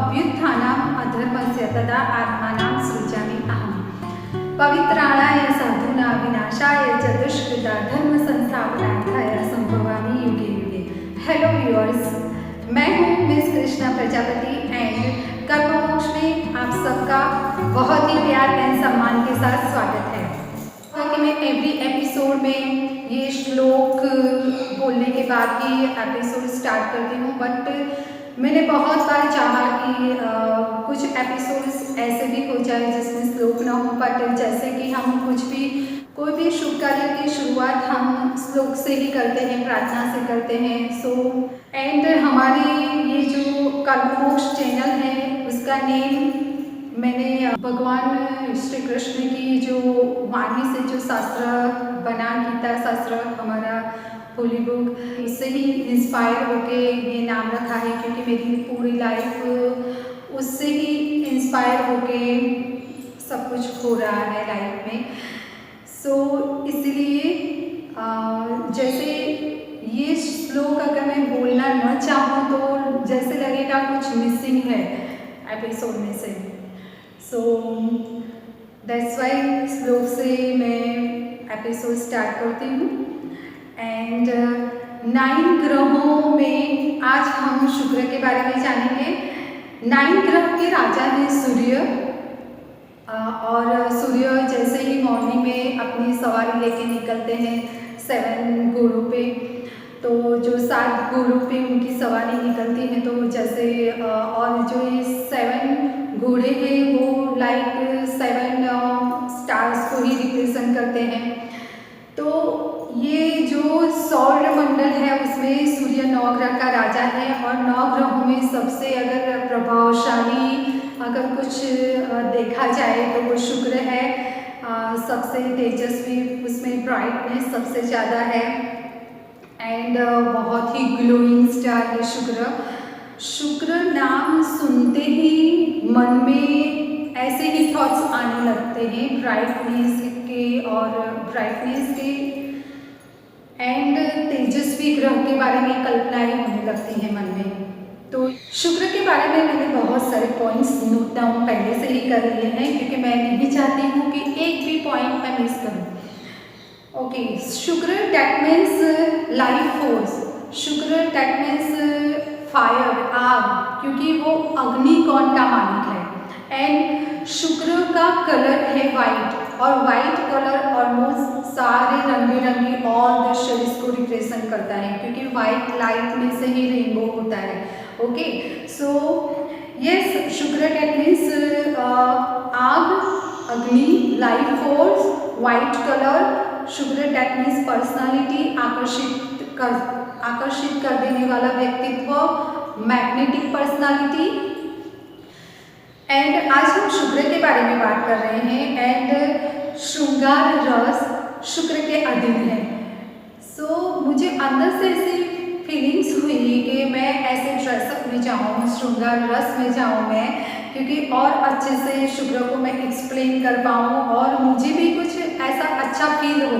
अभ्युत्थानम् अधर्मस्य तदा आत्मानं सृजामि अहम्। पवित्राणाय साधूनां विनाशाय च दुष्कृता धर्म संस्थापनार्थाय संभवामि युगे युगे। हेलो व्यूअर्स, मैं हूँ मिस कृष्णा प्रजापति एंड कर्म मोक्ष में आप सबका बहुत ही प्यार एंड सम्मान के साथ स्वागत है। कि मैं एवरी एपिसोड में ये श्लोक बोलने के बाद ही एपिसोड स्टार्ट करती हूँ, बट मैंने बहुत बार चाहा कि कुछ एपिसोड्स ऐसे भी हो जाए जिसमें श्लोक ना हो, बट जैसे कि हम कोई भी शुभ कार्य की शुरुआत हम श्लोक से ही करते हैं, प्रार्थना से करते हैं। सो एंड हमारी ये जो कर्म मोक्ष चैनल है उसका नेम मैंने भगवान श्री कृष्ण की जो वाणी से जो शास्त्र बना, गीता शास्त्र हमारा होली बुक, उससे ही इंस्पायर होके ये नाम रखा है, क्योंकि मेरी पूरी लाइफ उससे ही इंस्पायर होके सब कुछ हो रहा है लाइफ में। सो इसलिए जैसे ये श्लोक अगर मैं बोलना न चाहूँ तो जैसे लगेगा कुछ मिसिंग है एपिसोड में से। सो दैट्स वाई श्लोक से मैं एपिसोड स्टार्ट करती हूँ। एंड 9 ग्रहों में आज हम शुक्र के बारे में जानेंगे। 9 ग्रह के राजा हैं सूर्य, और सूर्य जैसे ही मॉर्निंग में अपनी सवारी लेके निकलते हैं 7 घोड़ों पे, तो जो 7 घोड़ों पे उनकी सवारी निकलती है, तो जैसे और जो ये 7 घोड़े हैं वो लाइक 7 स्टार्स को ही रिप्रेजेंट करते हैं। तो ये जो सौर मंडल है उसमें सूर्य 9 ग्रह का राजा है, और 9 ग्रहों में सबसे अगर प्रभावशाली अगर कुछ देखा जाए तो वो शुक्र है। सबसे तेजस्वी, उसमें ब्राइटनेस सबसे ज़्यादा है एंड बहुत ही ग्लोइंग स्टार है शुक्र। शुक्र नाम सुनते ही मन में ऐसे ही थॉट्स आने लगते हैं ब्राइटनेस के एंड तेजस्वी ग्रह के बारे में कल्पनाएं होने लगती हैं मन में। तो शुक्र के बारे में मैंने बहुत सारे पॉइंट्स नोट डाउन पहले से ही कर लिए हैं, क्योंकि मैं नहीं चाहती हूँ कि एक भी पॉइंट मैं मिस करूँ। ओके, शुक्र दैट मीन्स लाइफ फोर्स। शुक्र दैट मीन्स फायर, आग, क्योंकि वो अग्निकोण का मालिक है। एंड शुक्र का कलर है वाइट, और वाइट कलर ऑलमोस्ट सारे रंग बिरंगी ऑल द शेड्स को रिप्रेजेंट करता है, क्योंकि वाइट लाइट में से ही रेनबो होता है। ओके, सो यस, शुक्र दैट मीन्स आग, अग्नि, लाइफ फोर्स, वाइट कलर। शुक्र दैट मीन्स पर्सनालिटी, आकर्षित कर देने वाला व्यक्तित्व, मैग्नेटिक पर्सनालिटी। एंड आज हम शुक्र के बारे में बात कर रहे हैं। एंड श्रृंगार रस शुक्र के अधीन है। सो मुझे अंदर से ऐसी फीलिंग्स हुई कि मैं ऐसे ड्रेसअप में जाऊँ, श्रृंगार रस में जाऊँ मैं, क्योंकि और अच्छे से शुक्र को मैं एक्सप्लेन कर पाऊँ और मुझे भी कुछ ऐसा अच्छा फील हो।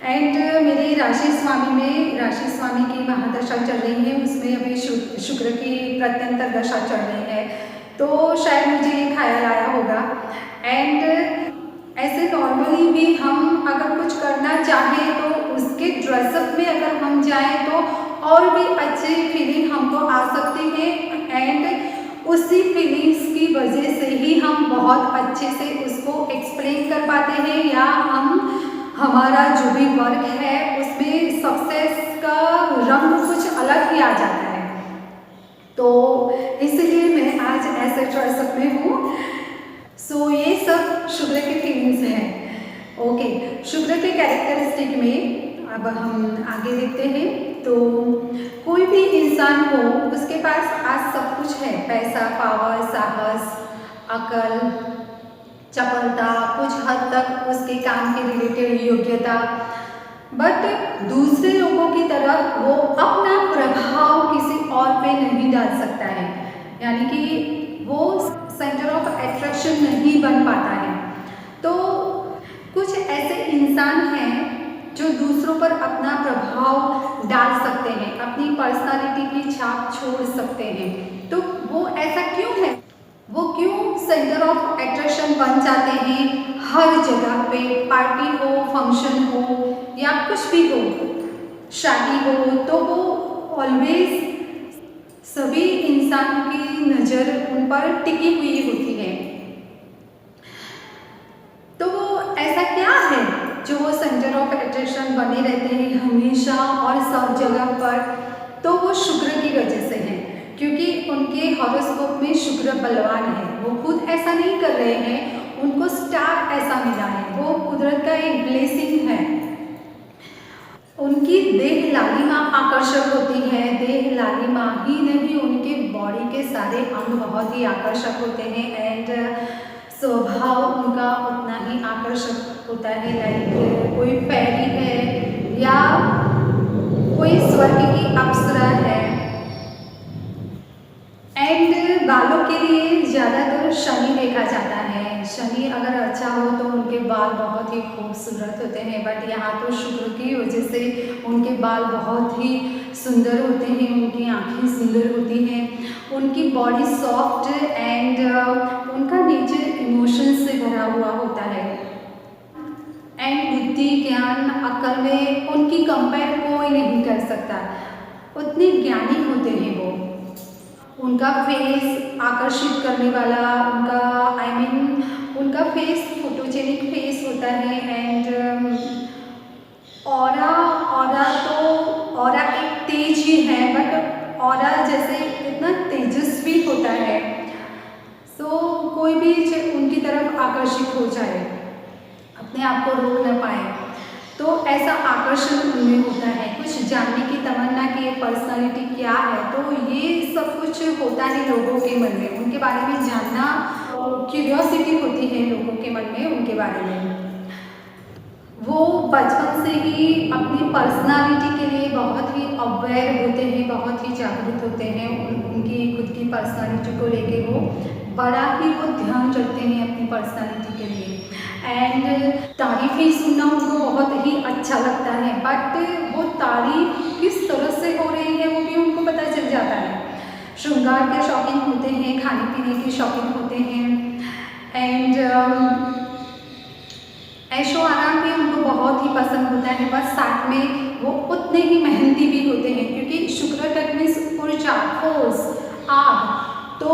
एंड मेरी राशि स्वामी की महादशा चल रही है, उसमें अभी शुक्र की प्रत्यंतर दशा चल रही है, तो शायद मुझे ये ख्याल आया होगा। एंड ऐसे नॉर्मली भी हम अगर कुछ करना चाहें तो उसके ड्रेसअप में अगर हम जाएं तो और भी अच्छी फीलिंग हमको आ सकती है। एंड उसी फीलिंग्स की वजह से ही हम बहुत अच्छे से उसको एक्सप्लेन कर पाते हैं, या हमारा जो भी वर्क है उसमें सक्सेस का रंग कुछ अलग ही आ जाता है। तो इसलिए मैं आज ऐसे ड्रेसअप में हूँ। सो ये सब शुक्र के फीलिंग्स हैं। ओके, शुक्र के कैरेक्टरिस्टिक में अब हम आगे देखते हैं। तो कोई भी इंसान हो उसके पास आज सब कुछ है, पैसा, पावर, साहस, अकल, चपलता, कुछ हद तक उसके काम के रिलेटेड योग्यता, बट दूसरे लोगों की तरह वो अपना प्रभाव किसी और पे नहीं डाल सकता है, यानी कि वो सेंटर ऑफ अट्रैक्शन नहीं बन पाता है। तो कुछ ऐसे इंसान हैं जो दूसरों पर अपना प्रभाव डाल सकते हैं, अपनी पर्सनालिटी की छाप छोड़ सकते हैं। तो वो ऐसा क्यों है, वो क्यों सेंटर ऑफ अट्रैक्शन बन जाते हैं हर जगह पे, पार्टी हो, फंक्शन हो या कुछ भी हो, शादी हो, तो वो ऑलवेज सभी इंसान की नज़र उन पर टिकी हुई होती है। तो वो ऐसा क्या है जो वो सेंटर ऑफ अट्रैक्शन बने रहते हैं हमेशा और सब जगह पर? तो वो शुक्र की वजह से है, क्योंकि उनके हॉरोस्कोप में शुक्र बलवान है। वो खुद ऐसा नहीं कर रहे हैं, उनको स्टार ऐसा मिला है, वो कुदरत का एक ब्लेसिंग है। उनकी देह लालिमा आकर्षक होती है। देह लालिमा ही नहीं, उनके बॉडी के सारे अंग बहुत ही आकर्षक होते हैं एंड स्वभाव उनका उतना ही आकर्षक होता है। लाइक कोई फेरी है या कोई स्वर्ग की अप्सरा है। एंड बालों के लिए ज़्यादातर शनि देखा जाता है। शनि अगर अच्छा हो तो उनके बाल बहुत ही खूबसूरत होते हैं, बट यहाँ तो शुक्र की वजह से उनके बाल बहुत ही सुंदर होते हैं, उनकी आँखें सुंदर होती हैं, उनकी बॉडी सॉफ्ट एंड उनका नेचर इमोशन से भरा हुआ होता है। एंड बुद्धि, ज्ञान, अक्ल में उनकी कंपेयर कोई नहीं कर सकता, उतने ज्ञानी होते हैं वो। उनका फेस आकर्षित करने वाला, उनका फेस फोटोजेनिक फेस होता है एंड ऑरा एक तेज ही है, बट ऑरा जैसे इतना तेजस्वी होता है, सो कोई भी उनकी तरफ आकर्षित हो जाए, अपने आप को रोक न पाए, तो ऐसा आकर्षण उनमें होता है। कुछ जानने की तमन्ना कि ये पर्सनालिटी क्या है, तो ये सब कुछ होता है लोगों के मन में, उनके बारे में जानना, क्यूरियोसिटी होती है लोगों के मन में उनके बारे में। वो बचपन से ही अपनी पर्सनालिटी के लिए बहुत ही अवेयर होते हैं, बहुत ही जागरूक होते हैं। उनकी खुद की पर्सनालिटी को लेके वो बड़ा ही वो ध्यान रखते हैं अपनी पर्सनालिटी के लिए एंड तारीफ़ें सुनना उनको बहुत ही अच्छा लगता है, बट वो तारीफ किस तरह से हो रही है वो भी उनको पता चल जाता है। श्रृंगार के शौकीन होते हैं, खाने पीने के शौकीन होते हैं एंड ऐशो आराम भी उनको बहुत ही पसंद होता है, बस साथ में वो उतने ही मेहनती भी होते हैं, क्योंकि शुक्र तक में ऊर्जा, फोर्स, आग, तो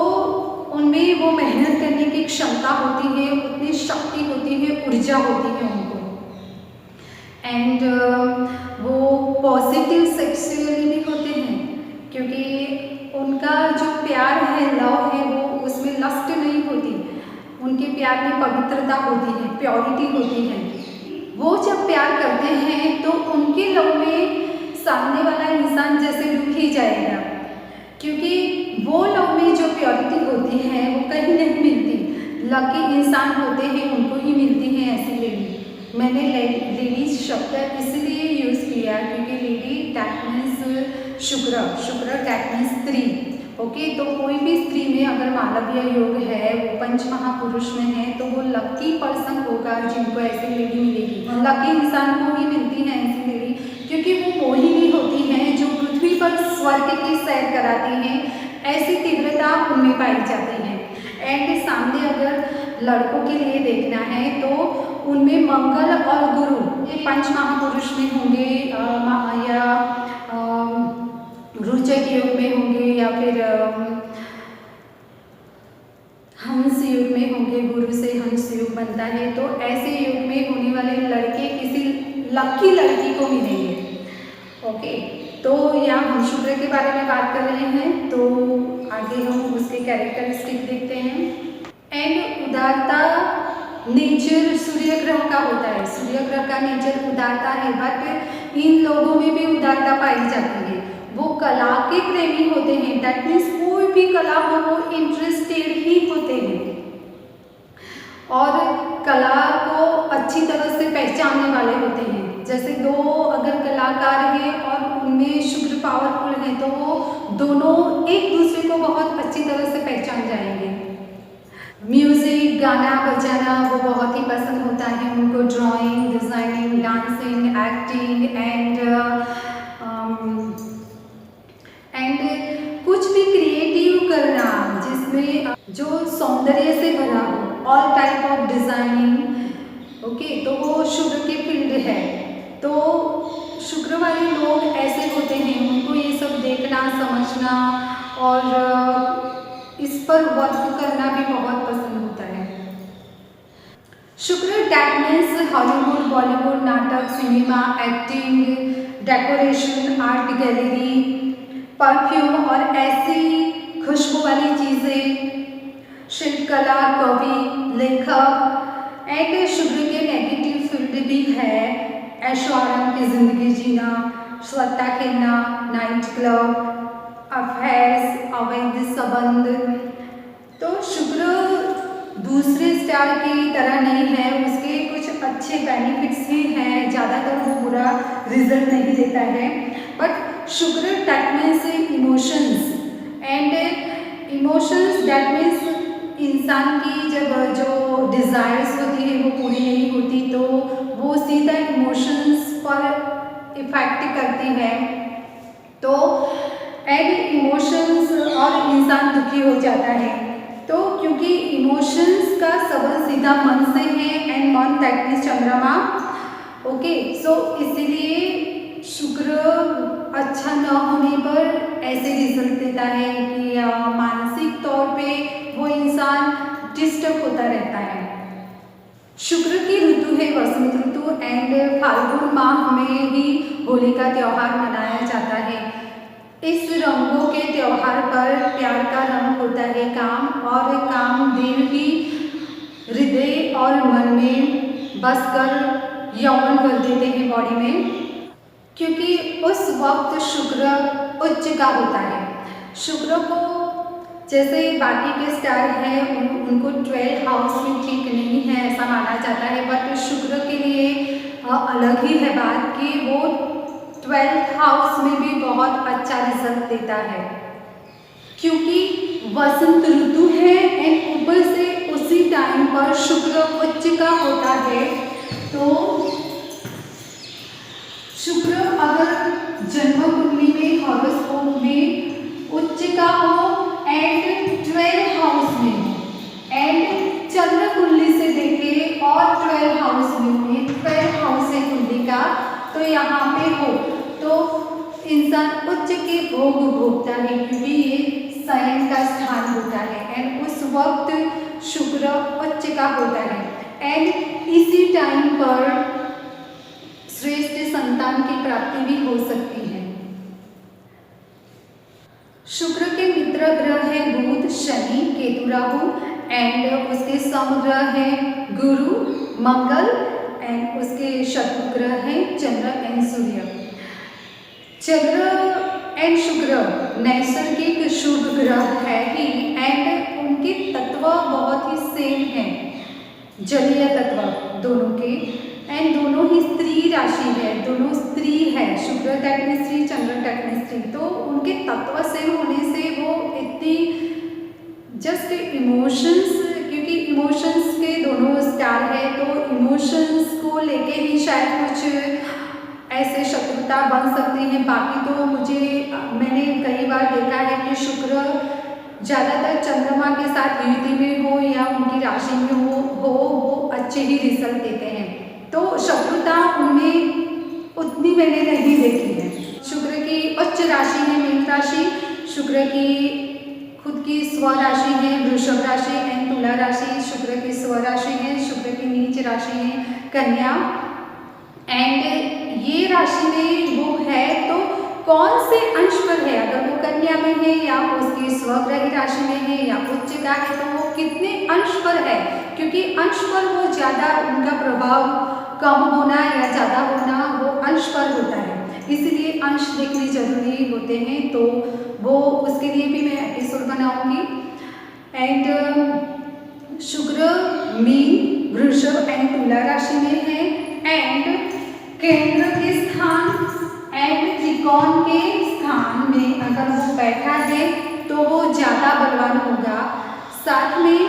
उनमें वो मेहनत करने की क्षमता होती है, उतनी शक्ति होती है, ऊर्जा होती है उनको एंड वो पॉजिटिव सेक्सुअली भी होते हैं, क्योंकि उनका जो प्यार है, लव है, वो उसमें लस्ट नहीं होती, उनके प्यार में पवित्रता होती है, प्योरिटी होती है। वो जब प्यार करते हैं तो उनके लव में सामने वाला इंसान जैसे डूब ही जाएगा, क्योंकि वो लव में जो प्योरिटी होती है वो कहीं नहीं मिलती। लकी इंसान होते हैं उनको ही मिलती है ऐसी लेडी। मैंने लेडीज शब्द इसलिए यूज़ किया क्योंकि लेडी दैट मीन्स शुक्र, शुक्र दैट मीन्स स्त्री। ओके, तो कोई भी स्त्री में अगर मालवीय योग है, वो पंच महापुरुष में है, तो वो लकी पर्सन होगा जिनको ऐसी लेडी मिलेगी। लकी इंसान को ही मिलती है ऐसी लेडी, क्योंकि वो मोहिनी होती हैं जो पृथ्वी पर स्वर्ग की सैर कराती हैं, ऐसी तीव्रता उनमें पाई जाती है। एंड सामने अगर लड़कों के लिए देखना है तो उनमें मंगल और गुरु ये पंच महापुरुष में होंगे या रोचक योग में होंगे या फिर हंस योग में होंगे, गुरु से हंस योग बनता है, तो ऐसे योग में होने वाले लड़के किसी लकी लड़की को मिलेंगे। ओके, तो यहाँ हम शुक्र के बारे में बात कर रहे हैं, तो आगे हम उसके कैरेक्टरिस्टिक देखते हैं। एंड उदारता नेचर सूर्य ग्रह का होता है, सूर्य ग्रह का नेचर उदारता है, बट इन लोगों में भी उदारता पाई जाती है। वो कला के प्रेमी होते हैं, दैट मीन्स कोई भी कला हो वो इंटरेस्टेड ही होते हैं और कला को अच्छी तरह से पहचानने वाले होते हैं। जैसे दो अगर कलाकार हैं और उनमें शुक्र पावरफुल है तो वो दोनों एक दूसरे को बहुत अच्छी तरह से पहचान जाएंगे। म्यूज़िक, गाना बजाना वो बहुत ही पसंद होता है उनको, drawing, designing, dancing, acting and कुछ भी क्रिएटिव करना, all type of designing, okay, तो वो शुक्र के फील्ड है। तो शुक्र वाले लोग ऐसे होते हैं, उनको ये सब देखना, समझना और इस पर वर्क करना भी बहुत पसंद होता है। शुक्र दैट मीन्स हॉलीवुड, बॉलीवुड, नाटक, cinema, acting, decoration, art gallery, perfume और ऐसी खुशबू वाली चीज़ें, शिल्पकला, कवि, लेखक। एंड शुक्र के नेगेटिव फील्ड भी है, ऐशो आराम की ज़िंदगी जीना, सट्टा खेलना, नाइट क्लब, अफेयर्स, अवैध संबंध। तो शुक्र दूसरे स्टार की तरह नहीं है, उसके कुछ अच्छे बेनिफिट्स ही हैं, ज़्यादातर वो बुरा रिजल्ट नहीं देता है। बट शुक्र that means emotions, and emotions that means इंसान की जब जो डिज़ायर्स होती है वो पूरी नहीं होती तो वो सीधा इमोशंस पर इफेक्ट करती है। तो एंड इमोशंस और इंसान दुखी हो जाता है। तो क्योंकि इमोशंस का संबंध सीधा मन से है, एंड मन दैट मीन्स चंद्रमा, ओके। सो इसीलिए शुक्र अच्छा न होने पर ऐसे रिजल्ट देता है कि मानसिक तौर पे वो इंसान डिस्टर्ब होता रहता है। शुक्र की ऋतु है वसंत ऋतु, एंड फाल्गुन माह में ही होली का त्यौहार मनाया जाता है। इस रंगों के त्यौहार पर प्यार का रंग होता है काम, और कामदेव ही हृदय और मन में बसकर यौवन भर देते हैं बॉडी में, क्योंकि उस वक्त शुक्र उच्च का होता है। शुक्र को जैसे बाकी के स्टार हैं उनको 12th हाउस में ठीक नहीं है ऐसा माना जाता है, बट शुक्र के लिए अलग ही है बात कि वो 12th हाउस में भी बहुत अच्छा रिजल्ट देता है, क्योंकि वसंत ऋतु है एंड ऊपर से उसी टाइम पर शुक्र उच्च का होता है। तो शुक्र अगर जन्म कुंडली में हॉरोस्कोप में उच्च का हो एंड 12th हाउस में एंड चंद्र कुंडली से देखे और 12th हाउस में 12th हाउस है कुंडली का, तो यहाँ पे हो तो इंसान उच्च के भोग भोगता है, क्योंकि ये शयन का स्थान होता है एंड उस वक्त शुक्र उच्च का होता है। एंड इसी टाइम पर श्रेष्ठ संतान की प्राप्ति भी हो सकती है। शुक्र के मित्र ग्रह है बुध, शनि, केतु, राहु, एंड उसके समग्रह है गुरु, मंगल, एंड उसके शत्रु ग्रह है चंद्र एंड सूर्य। चंद्र एंड शुक्र नैसर्गिक शुभ ग्रह है ही, एंड उनके तत्व बहुत ही सेम हैं, जलीय तत्व दोनों के, एंड दोनों ही स्त्री राशि है, दोनों स्त्री है, शुक्र तक में स्त्री, चंद्र तक में स्त्री। तो उनके तत्व सेम होने से वो इतनी जस्ट इमोशंस, क्योंकि इमोशंस के दोनों स्टार है तो इमोशंस को लेके ही शायद कुछ ऐसे शत्रुता बन सकती है। बाकी तो मैंने कई बार देखा है कि शुक्र ज़्यादातर चंद्रमा के साथ युति में हो या उनकी राशि में हो वो अच्छे ही रिजल्ट देते हैं। तो शत्रुता उनमें उतनी मैंने नहीं देखी है। शुक्र की उच्च राशि है मीन राशि, शुक्र की खुद की स्व राशि है वृषभ राशि एंड तुला राशि, शुक्र की स्व राशि है, शुक्र की नीच राशि है कन्या, एंड ये राशि में वो है तो कौन से अंश पर है, अगर वो कन्या में है या उसकी स्वग्रही राशि में है या उच्च का है तो वो कितने अंश पर है, क्योंकि अंश पर वो ज़्यादा उनका प्रभाव कम होना या ज़्यादा होना वो अंश पर होता है, इसलिए अंश देखने जरूरी होते हैं। तो वो उसके लिए भी मैं एपिसोड बनाऊंगी। एंड शुक्र मीन वृषभ एंड तुला राशि में है, एंड केंद्र के स्थान एंड त्रिकोण के स्थान में अगर वो बैठा है तो वो ज़्यादा बलवान होगा। साथ में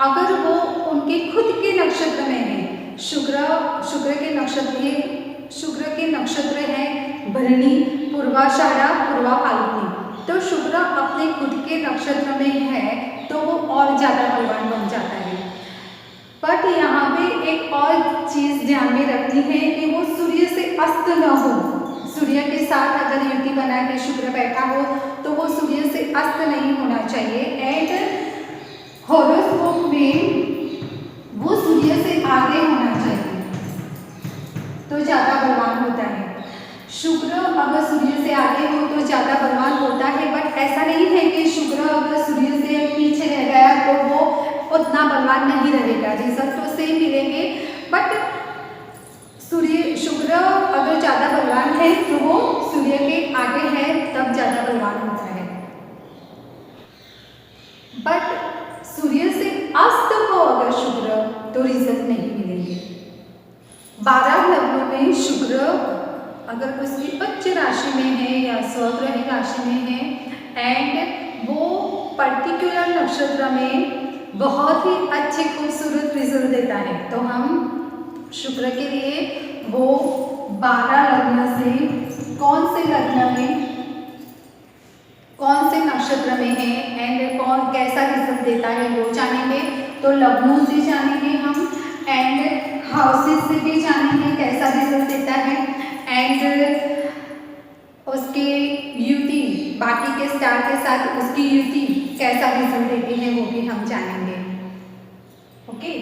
अगर वो उनके खुद के नक्षत्र में है, शुक्र के नक्षत्र हैं भरणी, पूर्वाषाढ़ा, पूर्वा फाल्गुनी, तो शुक्र अपने खुद के नक्षत्र में है तो वो और ज़्यादा बलवान बन जाता है। बट यहाँ पे एक और चीज़ ध्यान में रखनी है कि वो सूर्य से अस्त न हो। सूर्य के साथ अगर युति बना के शुक्र बैठा हो तो वो सूर्य से अस्त नहीं होना चाहिए। एंड हॉरोस्कोप में वो सूर्य से आगे होना चाहिए तो ज़्यादा बलवान होता है। शुक्र अगर सूर्य से आगे हो तो ज़्यादा बलवान होता है, बट ऐसा नहीं है कि शुक्र अगर सूर्य से पीछे रह गया तो वो उतना बलवान नहीं रहेगा। रिजल्ट तो सेम मिलेंगे, बट शुक्र अगर ज़्यादा बलवान है तो वो सूर्य के आगे है तब ज़्यादा बलवान होता है। बट सूर्य से अस्त हो अगर शुक्र तो रिजल्ट नहीं मिलेंगे। 12 लग्नों में शुक्र अगर उसकी उच्च राशि में है या स्वग्रही राशि में है एंड वो पर्टिकुलर नक्षत्र में बहुत ही अच्छे खूबसूरत रिजल्ट देता है, तो हम शुक्र के लिए वो 12 लग्न से कौन से लग्न में कौन से नक्षत्र में है एंड कौन कैसा रिजल्ट देता है वो जानेंगे। तो लग्नों से जानेंगे हम एंड हाउसेस से भी जानेंगे कैसा रिजल्ट देता है एंड उसके युति बाकी के स्टार के साथ उसकी युति कैसा रिजल्ट देती है वो भी हम जानेंगे। ओके,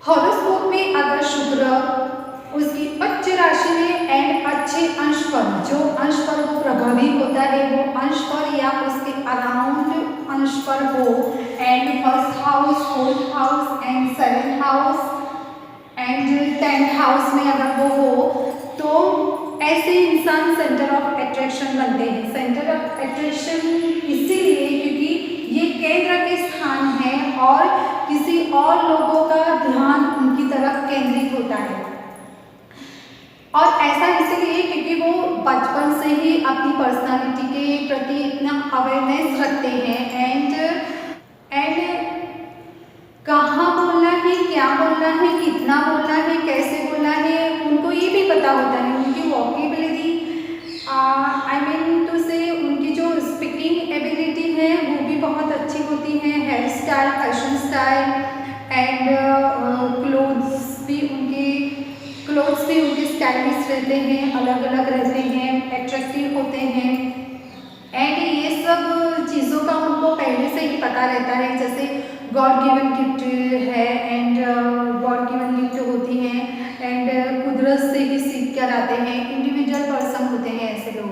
हॉरोस्कोप में अगर शुक्र उसकी उच्च राशि में एंड अच्छे अंश पर, जो अंश पर वो प्रभावी होता है वो अंश पर या उसके अराउंड अंश पर हो and first house, fourth house and seventh house and 10th house में अगर वो हो तो ऐसे इंसान सेंटर ऑफ अट्रैक्शन बनते हैं। सेंटर ऑफ अट्रैक्शन इसीलिए क्योंकि ये केंद्र के स्थान है और किसी और लोगों का ध्यान उनकी तरफ केंद्रित होता है। और ऐसा इसलिए क्योंकि वो बचपन से ही अपनी पर्सनालिटी के प्रति इतना अवेयरनेस रखते हैं एंड कहाँ बोलना है, क्या बोलना है, कितना बोलना है, कैसे बोलना है, उनको ये भी पता होता है। उनकी वोकेबलरी आई मीन टू से उनकी जो स्पीकिंग एबिलिटी है वो भी बहुत अच्छी होती है। Hair style, fashion style and clothes भी उनके स्टाइलिश रहते हैं, अलग अलग रहते हैं, एट्रैक्टिव होते हैं एंड ये सब चीज़ों का उनको पहले से ही पता रहता है। जैसे गॉड गिवन गिफ्ट है एंड गॉड गिवन गिफ्ट होती हैं एंड कुदरत से ही सीख कर आते हैं। इंडिविजुअल पर्सन होते हैं ऐसे लोग।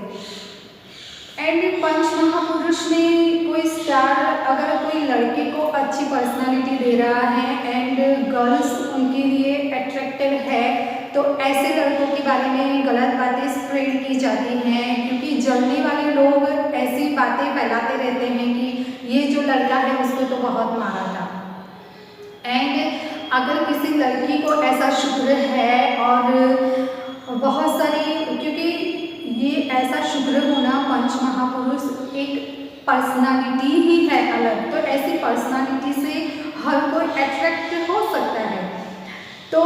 एंड पंच महापुरुष में कोई स्टार अगर कोई लड़के को अच्छी पर्सनालिटी दे रहा है एंड गर्ल्स उनके लिए अट्रैक्टिव है तो ऐसे लड़कों के बारे में गलत बातें स्प्रेड की जाती हैं, क्योंकि जलने वाले लोग ऐसी बातें फैलाते रहते हैं कि ये जो लड़का है उसको तो बहुत मारा था। एंड अगर किसी लड़की को ऐसा शुक्र है और बहुत सारी, क्योंकि ये ऐसा शुक्र होना पंच महापुरुष एक पर्सनालिटी ही है अलग, तो ऐसी पर्सनालिटी से हर कोई अट्रैक्ट हो सकता है। तो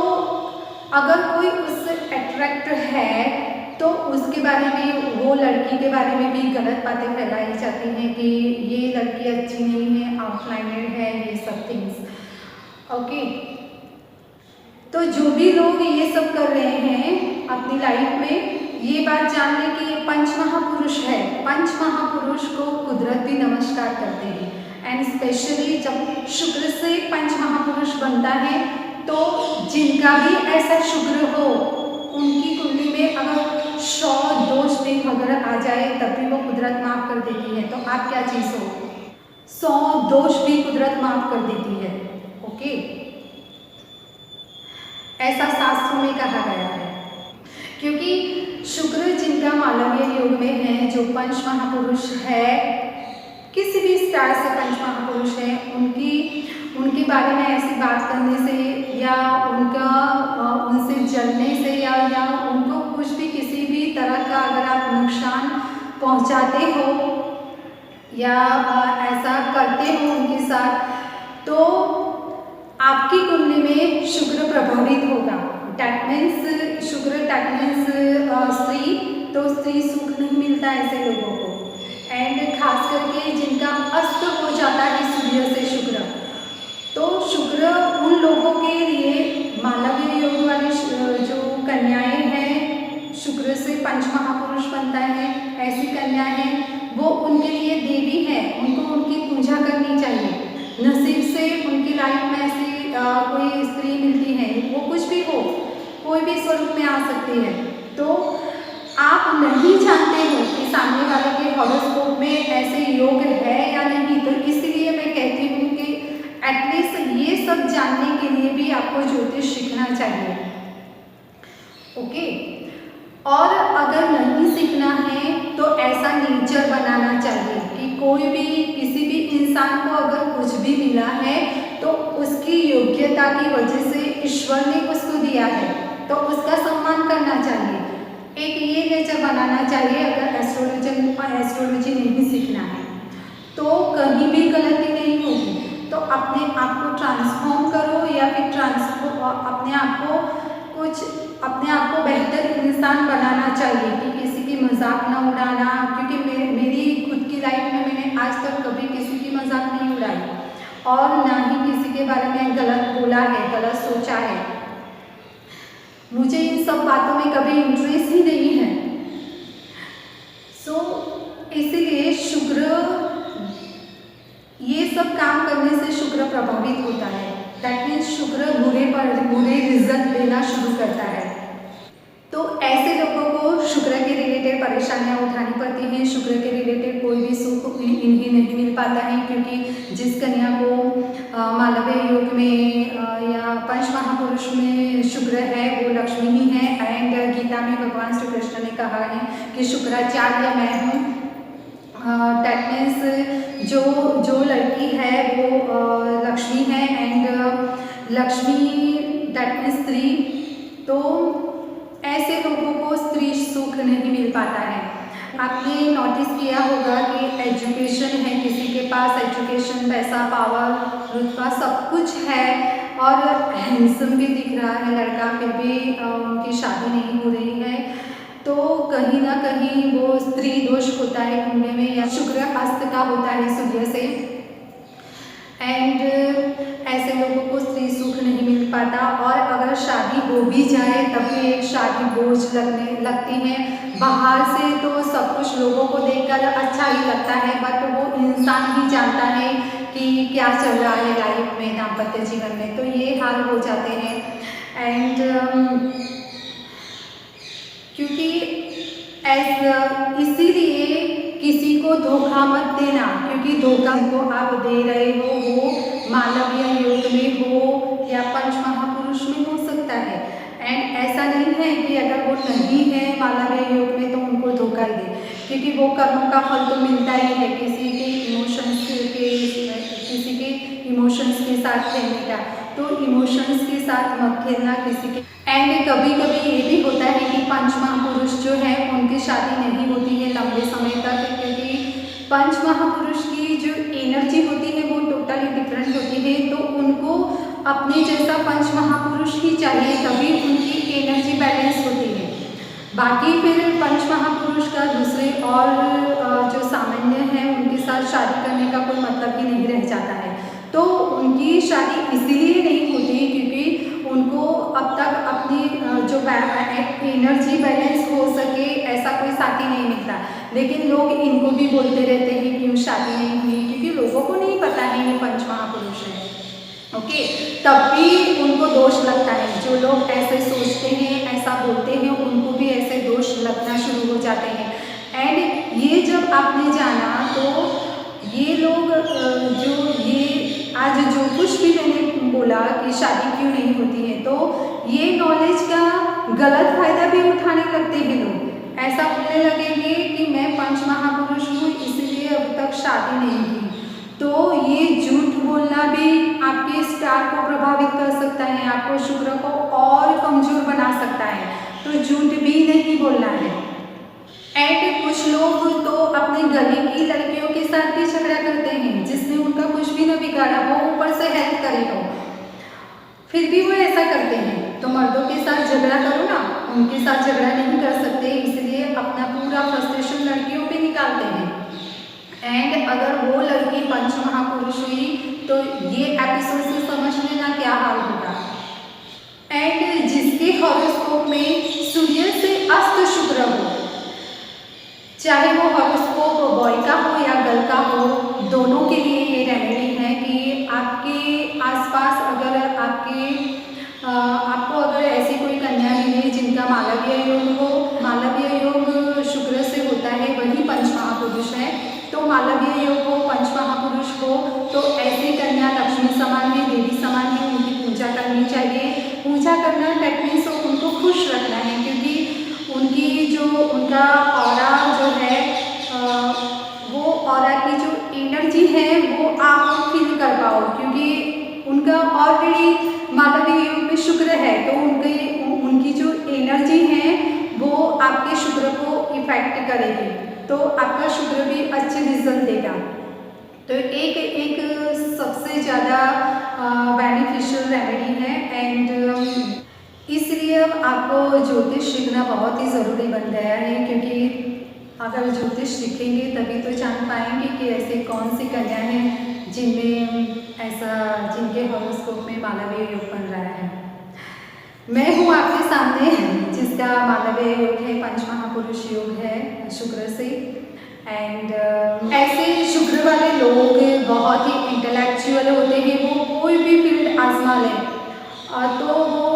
अगर कोई उससे अट्रैक्ट है तो उसके बारे में, वो लड़की के बारे में भी गलत बातें फैलाई जाती हैं कि ये लड़की अच्छी नहीं है, आउटलाइनर है, ये सब थिंग्स। ओके, तो जो भी लोग ये सब कर रहे हैं अपनी लाइफ में, ये बात जान लें कि ये पंच महापुरुष है। पंच महापुरुष को कुदरत भी नमस्कार करते हैं एंड स्पेशली जब शुक्र से पंच महापुरुष बनता है तो जिनका भी ऐसा शुक्र हो उनकी कुंडली में अगर 100 दोष भी अगर आ जाए तब भी वो कुदरत माफ कर देती है। तो आप क्या चीज़ हो, 100 दोष भी कुदरत माफ कर देती है। ओके, ऐसा शास्त्रों में कहा गया है। क्योंकि शुक्र जिनका मालवीय योग में है, जो पंच महापुरुष है, किसी भी स्टार से पंच महापुरुष है, उनके बारे में ऐसी बात करने से या उनसे जलने से या उनको कुछ भी किसी भी तरह का अगर आप नुकसान पहुंचाते हो या ऐसा करते हो उनके साथ, तो आपकी कुंडली में शुक्र प्रभावित होगा। डैट मीन्स शुक्र, डैट मीन्स स्त्री, तो स्त्री सुख नहीं मिलता ऐसे लोगों को। एंड खास करके जिनका अस्त हो जाता है सूर्य से शुक्र, तो शुक्र उन लोगों के लिए मालवीय योग वाली जो कन्याएं हैं, शुक्र से पंच महापुरुष बनता है, ऐसी कन्या है वो उनके लिए देवी है, उनको उनकी पूजा करनी चाहिए। नसीब से उनकी लाइफ में ऐसी कोई स्त्री मिलती है, वो कुछ भी हो, कोई भी स्वरूप में आ सकती है। तो आप नहीं जानते हो कि सामने वाले के हॉरोस्कोप में ऐसे योग है या नहीं, तो इसलिए मैं कहती हूँ कि एटलीस्ट ये सब जानने के लिए भी आपको ज्योतिष सीखना चाहिए। ओके, और अगर नहीं सीखना है तो ऐसा नेचर बनाना चाहिए कि कोई भी किसी भी इंसान को अगर कुछ भी मिला है तो उसकी योग्यता की वजह से ईश्वर ने उसको दिया है, तो उसका सम्मान करना चाहिए। एक ये नेचर बनाना चाहिए। अगर एस्ट्रोलॉजी नहीं सीखना है तो कहीं भी गलती नहीं होगी, तो अपने आप को ट्रांसफॉर्म करो या फिर अपने आप को बेहतर इंसान बनाना चाहिए कि किसी की मजाक ना उड़ाना। क्योंकि मेरी खुद की लाइफ में मैंने आज तक कभी किसी की मजाक नहीं उड़ाई और ना ही किसी के बारे में गलत बोला है, गलत सोचा है। मुझे इन सब बातों में कभी इंटरेस्ट ही नहीं है। इसीलिए शुक्र, ये सब काम करने से शुक्र प्रभावित होता है। दैट मीन्स शुक्र बुरे रिजल्ट देना शुरू करता है। तो ऐसे लोगों को शुक्र के रिलेटेड परेशानियां उठानी पड़ती हैं। शुक्र के रिलेटेड कोई भी सुख इन्हें नहीं मिल पाता है, क्योंकि जिस कन्या को मालवीय योग में या पंच महापुरुष में शुक्र है वो लक्ष्मी ही है। एंड गीता में भगवान श्री कृष्ण ने कहा है कि शुक्राचार्य मैं हूँ। दैट मीन्स जो लड़की है वो लक्ष्मी है, एंड लक्ष्मी दैट मीन्स स्त्री। तो ऐसे लोगों को स्त्री सुख नहीं मिल पाता है। आपने नोटिस किया होगा कि एजुकेशन है, किसी के पास एजुकेशन, पैसा, पावर, रुतबा सब कुछ है और हैंडसम भी दिख रहा है लड़का, फिर भी उनकी शादी नहीं हो रही है, तो कहीं ना कहीं वो स्त्री दोष होता है उनमें में, या शुक्र अस्त का होता है सूर्य से। एंड ऐसे लोगों को स्त्री सुख नहीं मिल पाता, और अगर शादी हो भी जाए तब भी एक शादी बोझ लगती है। बाहर से तो सब कुछ लोगों को देखकर अच्छा ही लगता है, बट वो इंसान ही जानता है कि क्या चल रहा है लाइफ में, दाम्पत्य जीवन में, तो ये हाल हो जाते हैं। एंड क्योंकि इसीलिए किसी को धोखा मत देना, क्योंकि धोखा को आप दे रहे हो वो मालवीय योग में हो या पंच महापुरुष में हो सकता है। एंड ऐसा नहीं है कि अगर वो नहीं है मालवीय योग में तो उनको धोखा दे, क्योंकि वो कर्मों का फल तो मिलता ही है। किसी के इमोशंस के साथ खेलने का, तो इमोशंस के साथ मत खेलना किसी के। एंड कभी कभी ये भी होता है कि पंच महापुरुष जो है उनकी शादी नहीं होती है लंबे समय तक, क्योंकि पंच महापुरुष की जो एनर्जी होती है वो टोटली डिफरेंट होती है। तो उनको अपने जैसा पंच महापुरुष ही चाहिए, तभी उनकी एनर्जी बैलेंस होती है। बाकी फिर पंच महापुरुष का दूसरे और जो सामान्य है उनके साथ शादी करने का कोई मतलब ही नहीं रह जाता है। तो उनकी शादी इसीलिए नहीं होती क्योंकि उनको अब तक अपनी जो एनर्जी बैलेंस हो सके ऐसा कोई साथी नहीं मिलता। लेकिन लोग इनको भी बोलते रहते हैं क्यों शादी नहीं हुई, क्योंकि लोगों को नहीं पता है ये पंच महापुरुष है। ओके, तब भी उनको दोष लगता है। जो लोग ऐसे सोचते हैं, ऐसा बोलते हैं, उनको भी ऐसे दोष लगना शुरू हो जाते हैं। एंड ये जब आपने जाना तो ये लोग आज जो कुछ भी मैंने बोला कि शादी क्यों नहीं होती है, तो ये नॉलेज का गलत फायदा भी उठाने लगते हैं लोग। ऐसा बोलने लगेंगे कि मैं पंच महापुरुष हूँ इसलिए अब तक शादी नहीं हुई। तो ये झूठ बोलना भी आपके स्टार को प्रभावित कर सकता है, आपको शुक्र को और कमजोर बना सकता है। तो झूठ भी नहीं बोलना है। एंड कुछ लोग तो अपने गली की लड़कियों के साथ भी झगड़ा करते हैं, जिसने उनका कुछ भी न बिगाड़ा, वो ऊपर से हेल्प करेगा, फिर भी वो ऐसा करते हैं। तो मर्दों के साथ झगड़ा करो ना, उनके साथ झगड़ा नहीं कर सकते, इसलिए अपना पूरा फ्रस्ट्रेशन लड़कियों पे निकालते हैं। एंड अगर वो लड़की पंच महापुरुष हुई तो ये एपिसोड से समझ लेना क्या हाल होगा। एंड जिसके हॉरोस्कोप में सूर्य से अस्त शुक्र हो, चाहे वो हॉरोस्कोप बॉय का हो या गर्ल का हो, दोनों के लिए ये रेमेडी है कि आपके आसपास अगर आपको अगर ऐसी कोई कन्या मिले जिनका मालवीय योग हो, मालवीय योग शुक्र से होता है, वही पंच महापुरुष है, तो मालवीय योग हो, पंच महापुरुष हो, तो ऐसी कन्या लक्ष्मी समान है, देवी समान है, उनकी पूजा करनी चाहिए। पूजा करना दैट मीन्स उनको खुश रखना है, क्योंकि उनका ऑरा जो है वो ऑरा की जो एनर्जी है वो आप फील कर पाओ, क्योंकि उनका ऑलरेडी मालवीय योग में शुक्र है, तो उनकी जो एनर्जी है वो आपके शुक्र को इफेक्ट करेगी, तो आपका शुक्र भी अच्छे रिजल्ट देगा। तो एक सबसे ज़्यादा बेनिफिशियल रेमेडी है। एंड इसलिए आपको ज्योतिष सीखना बहुत ही ज़रूरी बन गया है, क्योंकि अगर ज्योतिष सीखेंगे तभी तो जान पाएंगे कि ऐसे कौन सी कन्या हैं जिनके हॉरोस्कोप में मालवीय योग बन रहा है। मैं हूँ आपके सामने जिसका मालवीय योग है, पंच महापुरुष योग है शुक्र से। एंड ऐसे शुक्र वाले लोग बहुत ही इंटेलेक्चुअल होते हैं, वो कोई भी फील्ड आजमा लें तो वो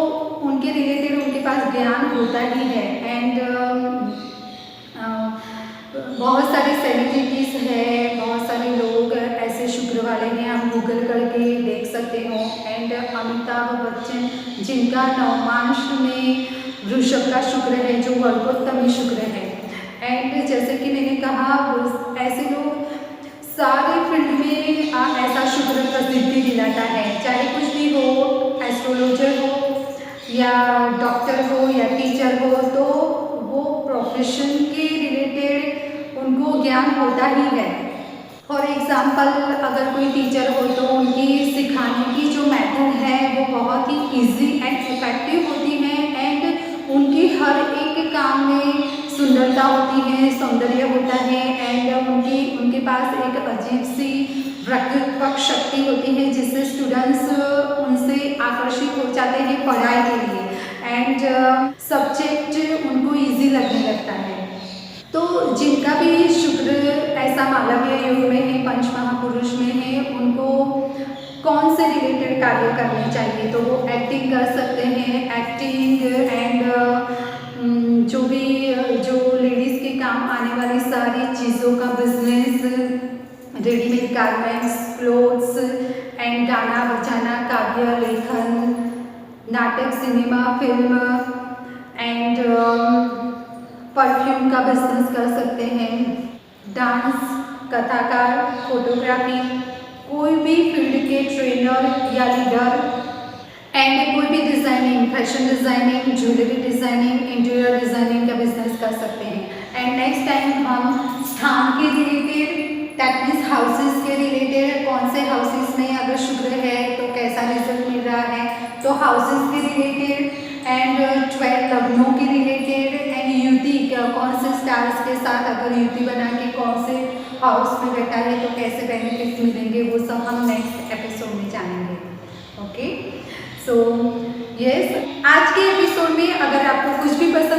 उनके रिलेटेड उनके पास ज्ञान होता ही है। एंड बहुत सारे सेलिब्रिटीज़ हैं, बहुत सारे लोग ऐसे शुक्र वाले हैं, आप गूगल करके देख सकते हो। एंड अमिताभ बच्चन जिनका नवमांश में वृषभ का शुक्र है, जो वर्गोत्तमी शुक्र है। एंड जैसे कि मैंने कहा, ऐसे लोग सारे फील्ड में ऐसा शुक्र प्रसिद्धि दिलाता है, चाहे कुछ भी हो, एस्ट्रोलॉजर हो या डॉक्टर हो या टीचर हो, तो वो प्रोफेशन के रिलेटेड उनको ज्ञान होता ही है। फॉर एग्ज़ाम्पल अगर कोई टीचर हो तो उनकी सिखाने की जो मेथड है वो बहुत ही इजी एंड इफेक्टिव होती है। एंड उनकी हर एक काम में सुंदरता होती है, सौंदर्य होता है। एंड उनके पास एक अजीब सी वक्तृत्व शक्ति होती है, जिससे स्टूडेंट्स उनसे आकर्षित हो जाते हैं पढ़ाई के लिए। एंड सब्जेक्ट उनको इजी लगने लगता है। तो जिनका भी शुक्र ऐसा मालवीय योग में है, पंच महापुरुष में है, उनको कौन से रिलेटेड कार्य करने चाहिए, तो वो एक्टिंग कर सकते हैं। एक्टिंग एंड जो लेडीज़ के काम आने वाली सारी चीज़ों का business, readymade garments, clothes and गाना बजाना, काव्य लेखन, नाटक, सिनेमा, फिल्म एंड परफ्यूम का बिजनेस कर सकते हैं। डांस, कथाकार, फोटोग्राफी, कोई भी फील्ड के ट्रेनर या लीडर। एंड कोई भी designing, fashion designing, jewellery designing, interior designing का बिजनेस कर सकते हैं। एंड नेक्स्ट टाइम हम स्थान के रिलेटेड, दैट मीन्स हाउसेस के रिलेटेड, कौन से हाउसेस में अगर शुक्र है तो कैसा रिजल्ट मिल रहा है, तो हाउसेस के रिलेटेड। एंड 12 लग्नों के रिलेटेड। एंड युति, कौन से स्टार्स के साथ अगर युति बना के कौन से हाउस में बैठा है तो कैसे बेनिफिट्स मिलेंगे, वो सब हम नेक्स्ट एपिसोड में जानेंगे। ओके, सो यस, आज के एपिसोड में अगर आपको कुछ भी पसंद